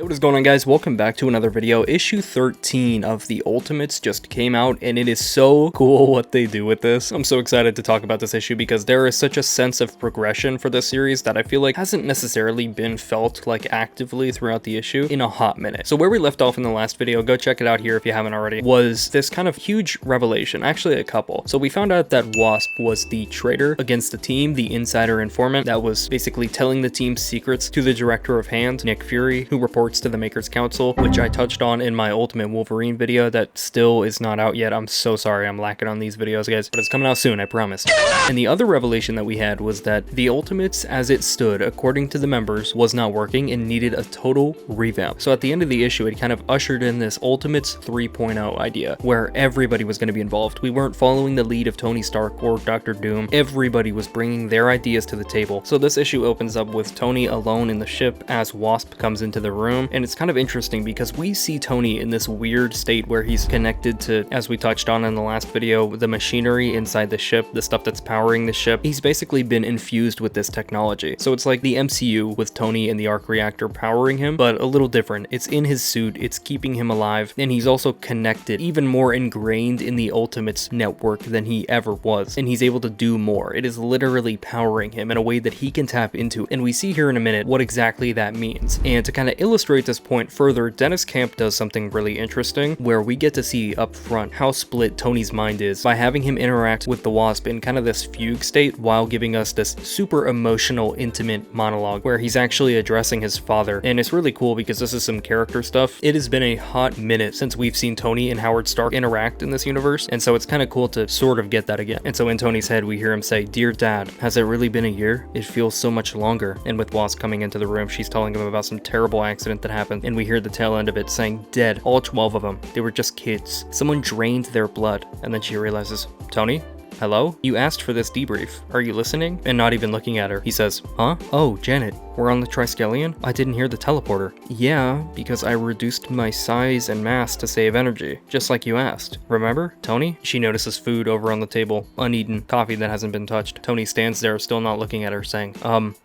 What is going on, guys? Welcome back to another video. Issue 13 of the Ultimates just came out, and it is so cool what they do with this. I'm so excited to talk about this issue because there is such a sense of progression for this series that I feel like hasn't necessarily been felt like actively throughout the issue in a hot minute. So where we left off in the last video, go check it out here if you haven't already, was this kind of huge revelation, actually a couple. So we found out that Wasp was the traitor against the team, the insider informant that was basically telling the team's secrets to the director of Hand, Nick Fury, who reports to the Makers Council, which I touched on in my Ultimate Wolverine video that still is not out yet. I'm so sorry, I'm lacking on these videos, guys, but it's coming out soon, I promise. And the other revelation that we had was that the Ultimates as it stood, according to the members, was not working and needed a total revamp. So at the end of the issue, it kind of ushered in this Ultimates 3.0 idea where everybody was going to be involved. We weren't following the lead of Tony Stark or Dr. Doom. Everybody was bringing their ideas to the table. So this issue opens up with Tony alone in the ship as Wasp comes into the room. And it's kind of interesting because we see Tony in this weird state where he's connected to, as we touched on in the last video, the machinery inside the ship, the stuff that's powering the ship. He's basically been infused with this technology. So it's like the MCU with Tony and the arc reactor powering him, but a little different. It's in his suit, it's keeping him alive, and he's also connected, even more ingrained in the Ultimates network than he ever was. And he's able to do more. It is literally powering him in a way that he can tap into. And we see here in a minute what exactly that means. And to kind of illustrate this point further, Dennis Camp does something really interesting where we get to see up front how split Tony's mind is by having him interact with the Wasp in kind of this fugue state while giving us this super emotional, intimate monologue where he's actually addressing his father. And it's really cool because this is some character stuff. It has been a hot minute since we've seen Tony and Howard Stark interact in this universe, and so it's kind of cool to sort of get that again. And so in Tony's head, we hear him say, "Dear Dad, has it really been a year? It feels so much longer." And with Wasp coming into the room, she's telling him about some terrible accident that happened, and we hear the tail end of it saying, "Dead, all 12 of them. They were just kids. Someone drained their blood." And then she realizes, "Tony? Hello? You asked for this debrief. Are you listening?" And not even looking at her, he says, "Huh? Oh, Janet, we're on the Triskelion? I didn't hear the teleporter." "Yeah, because I reduced my size and mass to save energy, just like you asked. Remember, Tony?" She notices food over on the table, uneaten, coffee that hasn't been touched. Tony stands there, still not looking at her, saying,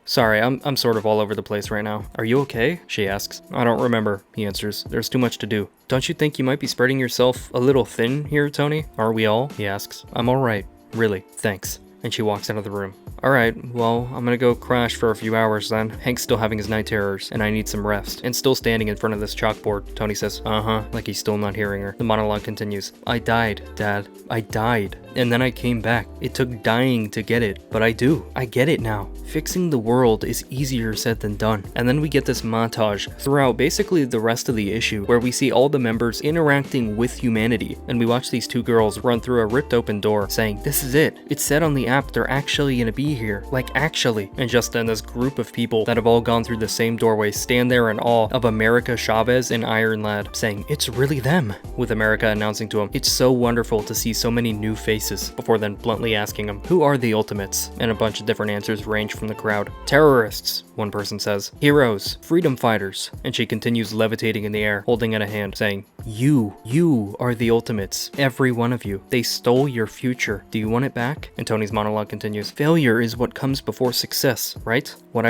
Sorry, I'm sort of all over the place right now. Are you okay?" she asks. "I don't remember," he answers. "There's too much to do." "Don't you think you might be spreading yourself a little thin here, Tony? Are we all?" he asks. "I'm alright. Really, thanks." And she walks out of the room. "Alright, well, I'm gonna go crash for a few hours then. Hank's still having his night terrors, and I need some rest." And still standing in front of this chalkboard, Tony says, "Uh-huh," like he's still not hearing her. The monologue continues. "I died, Dad. I died. And then I came back. It took dying to get it, but I do. I get it now. Fixing the world is easier said than done." And then we get this montage throughout basically the rest of the issue where we see all the members interacting with humanity, and we watch these two girls run through a ripped open door saying, "This is it. It said on the app they're actually gonna be here. Like, actually." And just then this group of people that have all gone through the same doorway stand there in awe of America Chavez and Iron Lad saying, "It's really them," with America announcing to him, "It's so wonderful to see so many new faces," before then bluntly asking him, "Who are the Ultimates?" And a bunch of different answers range from the crowd. "Terrorists," one person says. "Heroes, freedom fighters." And she continues levitating in the air, holding out a hand, saying, You are the Ultimates. Every one of you. They stole your future. Do you want it back?" And Tony's monologue continues. "Failure is what comes before success, right? What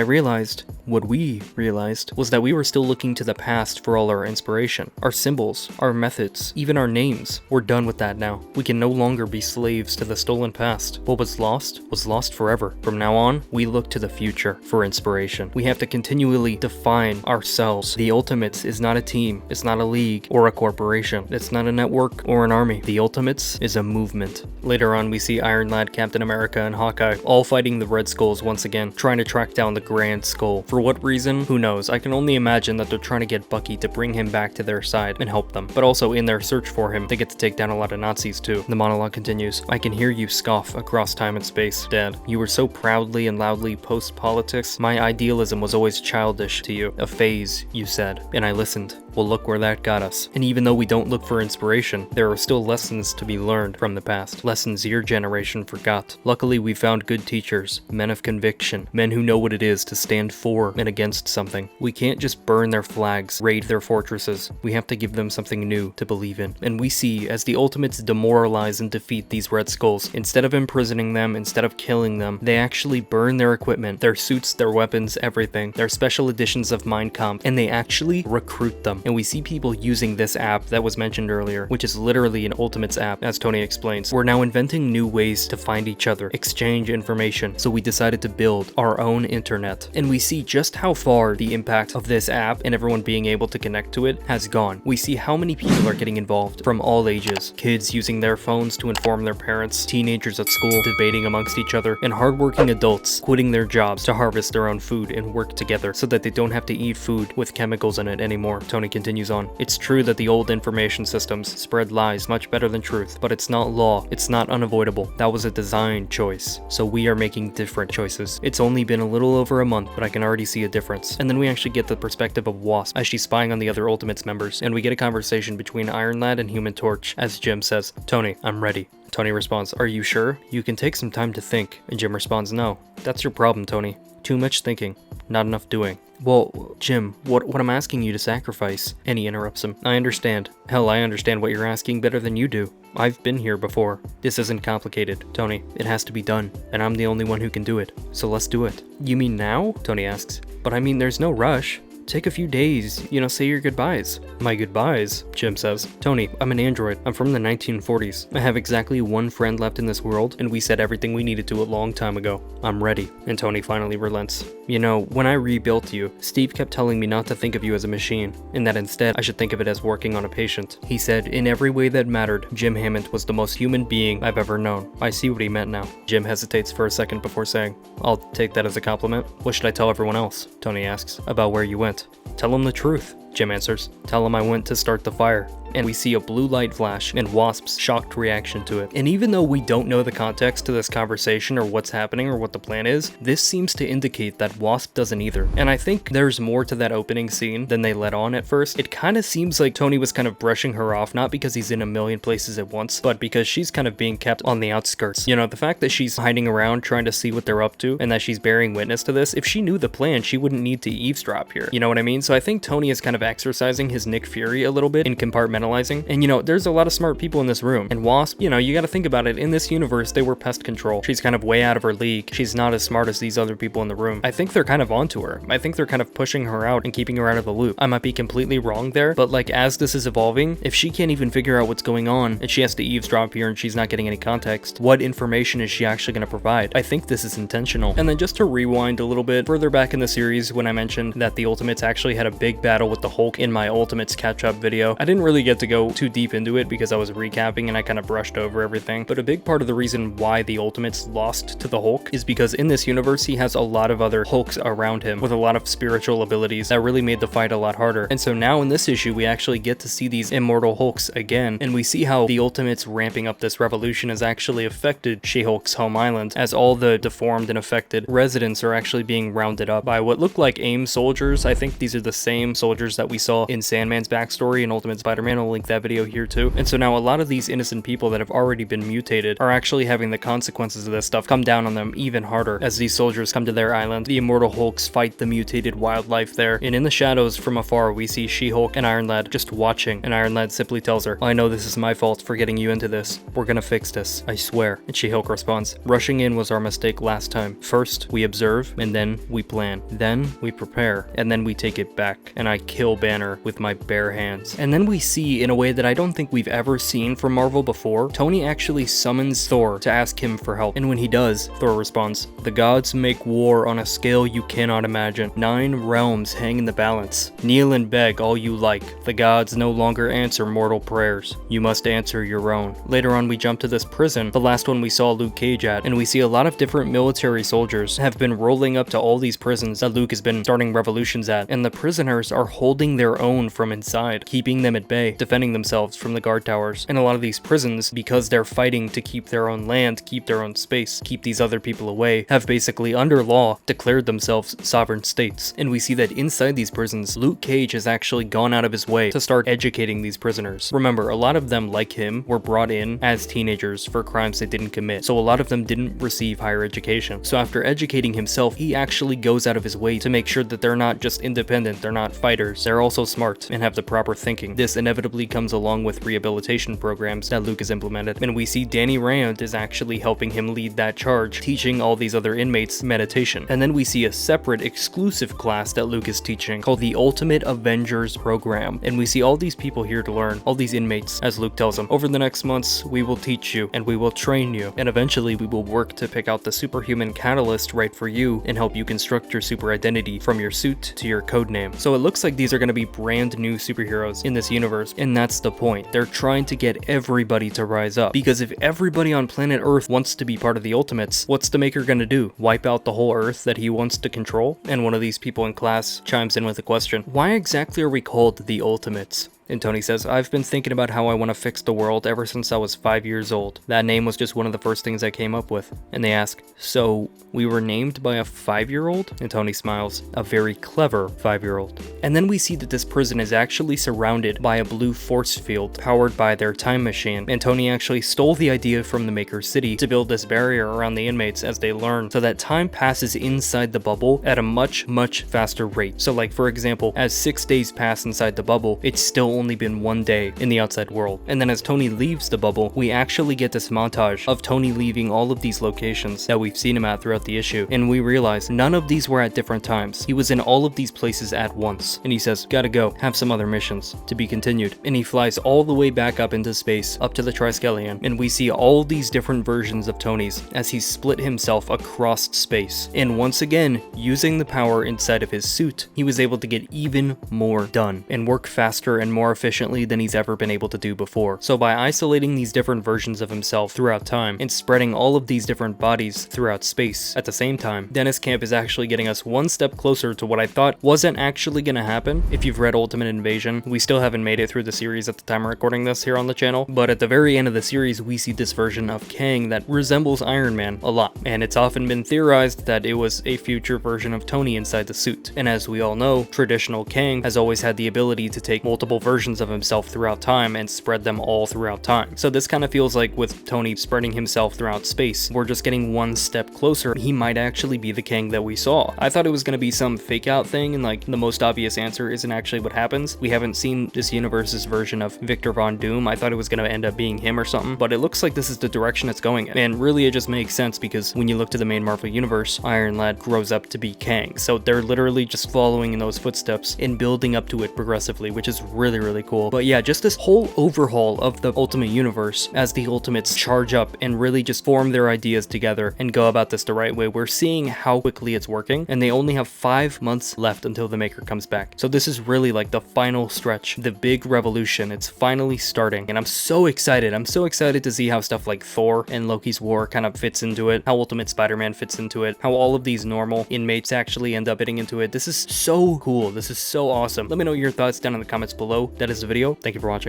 we realized, was that we were still looking to the past for all our inspiration. Our symbols, our methods, even our names. We're done with that now. We can no longer be slaves to the stolen past. What was lost forever. From now on, we look to the future for inspiration. We have to continually define ourselves. The Ultimates is not a team, it's not a league or a corporation. It's not a network or an army. The Ultimates is a movement." Later on, we see Iron Lad, Captain America, and Hawkeye all fighting the Red Skulls once again, trying to track down the Grand Skull. For what reason? Who knows? I can only imagine that they're trying to get Bucky to bring him back to their side and help them. But also in their search for him, they get to take down a lot of Nazis too. The monologue continues. "I can hear you scoff across time and space, Dad. You were so proudly and loudly post-politics. My idealism was always childish to you. A phase, you said. And I listened. Well, look where that got us. And even though we don't look for inspiration, there are still lessons to be learned from the past. Lessons your generation forgot. Luckily, we found good teachers, men of conviction, men who know what it is to stand for and against something. We can't just burn their flags, raid their fortresses. We have to give them something new to believe in. And we see, as the Ultimates demoralize and defeat these Red Skulls, instead of imprisoning them, instead of killing them, they actually burn their equipment, their suits, their weapons, everything, their special editions of Mein Kampf, and they actually recruit them. And we see people using this app that was mentioned earlier, which is literally an Ultimates app, as Tony explains. We're now inventing new ways to find each other, exchange information, so we decided to build our own internet. And we see just how far the impact of this app and everyone being able to connect to it has gone. We see how many people are getting involved from all ages. Kids using their phones to inform their parents, teenagers at school debating amongst each other, and hardworking adults quitting their jobs to harvest their own food and work together so that they don't have to eat food with chemicals in it anymore. Tony continues on. It's true that the old information systems spread lies much better than truth, but it's not law. It's not unavoidable. That was a design choice. So we are making different choices. It's only been a little over a month, but I can already see a difference. And then we actually get the perspective of Wasp as she's spying on the other Ultimates members, and we get a conversation between Iron Lad and Human Torch as Jim says, "Tony, I'm ready." Tony responds, "Are you sure? You can take some time to think." And Jim responds, "No, that's your problem, Tony. Too much thinking, not enough doing." "Well, Jim, what I'm asking you to sacrifice." And he interrupts him. "I understand. Hell, I understand what you're asking better than you do. I've been here before. This isn't complicated, Tony. It has to be done, and I'm the only one who can do it. So let's do it." "You mean now?" Tony asks. "But I mean, there's no rush. Take a few days, say your goodbyes." "My goodbyes?" Jim says. "Tony, I'm an android. I'm from the 1940s. I have exactly one friend left in this world, and we said everything we needed to a long time ago. I'm ready." And Tony finally relents. When I rebuilt you, Steve kept telling me not to think of you as a machine, and that instead I should think of it as working on a patient. He said, in every way that mattered, Jim Hammond was the most human being I've ever known. I see what he meant now." Jim hesitates for a second before saying, "I'll take that as a compliment. What should I tell everyone else?" Tony asks. "About where you went." "Tell them the truth," Jim answers. "Tell them I went to start the fire." And we see a blue light flash and Wasp's shocked reaction to it. And even though we don't know the context to this conversation or what's happening or what the plan is, this seems to indicate that Wasp doesn't either. And I think there's more to that opening scene than they let on at first. It kind of seems like Tony was kind of brushing her off, not because he's in a million places at once, but because she's kind of being kept on the outskirts. The fact that she's hiding around trying to see what they're up to and that she's bearing witness to this, if she knew the plan, she wouldn't need to eavesdrop here. You know what I mean? So I think Tony is kind of exercising his Nick Fury a little bit in compartmentalizing. And there's a lot of smart people in this room. And Wasp, you gotta think about it. In this universe, they were pest control. She's kind of way out of her league. She's not as smart as these other people in the room. I think they're kind of onto her. I think they're kind of pushing her out and keeping her out of the loop. I might be completely wrong there, but as this is evolving, if she can't even figure out what's going on and she has to eavesdrop here and she's not getting any context, what information is she actually gonna provide? I think this is intentional. And then just to rewind a little bit further back in the series when I mentioned that the Ultimates actually had a big battle with the Hulk in my Ultimates catch-up video, I didn't really get to go too deep into it because I was recapping and I kind of brushed over everything. But a big part of the reason why the Ultimates lost to the Hulk is because in this universe he has a lot of other Hulks around him with a lot of spiritual abilities that really made the fight a lot harder. And so now in this issue we actually get to see these immortal Hulks again, and we see how the Ultimates ramping up this revolution has actually affected She-Hulk's home island, as all the deformed and affected residents are actually being rounded up by what look like AIM soldiers. I think these are the same soldiers that we saw in Sandman's backstory in Ultimate Spider-Man. I'll link that video here too. And so now a lot of these innocent people that have already been mutated are actually having the consequences of this stuff come down on them even harder as these soldiers come to their island. The immortal Hulks fight the mutated wildlife there, and in the shadows from afar we see She-Hulk and Iron Lad just watching, and Iron Lad simply tells her, "I know this is my fault for getting you into this. We're gonna fix this, I swear." And She-Hulk responds, "Rushing in was our mistake last time. First we observe, and then we plan. Then we prepare, and then we take it back. And I kill Banner with my bare hands." And then we see, in a way that I don't think we've ever seen from Marvel before, Tony actually summons Thor to ask him for help. And when he does, Thor responds, "The gods make war on a scale you cannot imagine. 9 realms hang in the balance. Kneel and beg all you like. The gods no longer answer mortal prayers. You must answer your own." Later on we jump to this prison, the last one we saw Luke Cage at, and we see a lot of different military soldiers have been rolling up to all these prisons that Luke has been starting revolutions at, and the prisoners are holding their own from inside, keeping them at bay. defending themselves from the guard towers. And a lot of these prisons, because they're fighting to keep their own land, keep their own space, keep these other people away, have basically under law declared themselves sovereign states. And we see that inside these prisons, Luke Cage has actually gone out of his way to start educating these prisoners. Remember, a lot of them, like him, were brought in as teenagers for crimes they didn't commit, so a lot of them didn't receive higher education. So after educating himself, he actually goes out of his way to make sure that they're not just independent, they're not fighters, they're also smart and have the proper thinking. This inevitably comes along with rehabilitation programs that Luke has implemented, and we see Danny Rand is actually helping him lead that charge, teaching all these other inmates meditation. And then we see a separate exclusive class that Luke is teaching called the Ultimate Avengers Program, and we see all these people here to learn, all these inmates, as Luke tells them, over the next months we will teach you and we will train you, and eventually we will work to pick out the superhuman catalyst right for you and help you construct your super identity from your suit to your code name. So it looks like these are going to be brand new superheroes in this universe, and that's the point. They're trying to get everybody to rise up, because if everybody on planet Earth wants to be part of the Ultimates, what's the Maker gonna do? Wipe out the whole Earth that he wants to control? And one of these people in class chimes in with a question: why exactly are we called the Ultimates? And Tony says, I've been thinking about how I want to fix the world ever since I was 5 years old. That name was just one of the first things I came up with. And they ask, so we were named by a 5-year-old? And Tony smiles, a very clever 5-year-old. And then we see that this prison is actually surrounded by a blue force field powered by their time machine. And Tony actually stole the idea from the Maker City to build this barrier around the inmates as they learn, so that time passes inside the bubble at a much faster rate. So like, for example, as 6 days pass inside the bubble, it's still only been 1 day in the outside world. And then as Tony leaves the bubble, we actually get this montage of Tony leaving all of these locations that we've seen him at throughout the issue, and we realize none of these were at different times. He was in all of these places at once, and he says, gotta go, have some other missions, to be continued. And he flies all the way back up into space, up to the Triskelion, and we see all these different versions of Tony's as he split himself across space. And once again, using the power inside of his suit, he was able to get even more done and work faster and more efficiently than he's ever been able to do before. So by isolating these different versions of himself throughout time and spreading all of these different bodies throughout space at the same time, Dennis Camp is actually getting us one step closer to what I thought wasn't actually gonna happen. If you've read Ultimate Invasion, we still haven't made it through the series at the time of recording this here on the channel, but at the very end of the series we see this version of Kang that resembles Iron Man a lot, and it's often been theorized that it was a future version of Tony inside the suit. And as we all know, traditional Kang has always had the ability to take multiple versions of himself throughout time and spread them all throughout time. So this kind of feels like with Tony spreading himself throughout space, we're just getting one step closer. He might actually be the Kang that we saw. I thought it was going to be some fake out thing, and like the most obvious answer isn't actually what happens. We haven't seen this universe's version of Victor Von Doom. I thought it was going to end up being him or something, but it looks like this is the direction it's going in. And really it just makes sense because when you look to the main Marvel universe, Iron Lad grows up to be Kang. So they're literally just following in those footsteps and building up to it progressively, which is really cool. But yeah, just this whole overhaul of the Ultimate Universe as the Ultimates charge up and really just form their ideas together and go about this the right way. We're seeing how quickly it's working, and they only have 5 months left until the Maker comes back. So this is really like the final stretch, the big revolution. It's finally starting, and I'm so excited. I'm so excited to see how stuff like Thor and Loki's War kind of fits into it, how Ultimate Spider-Man fits into it, how all of these normal inmates actually end up fitting into it. This is so cool. This is so awesome. Let me know your thoughts down in the comments below. That is the video. Thank you for watching.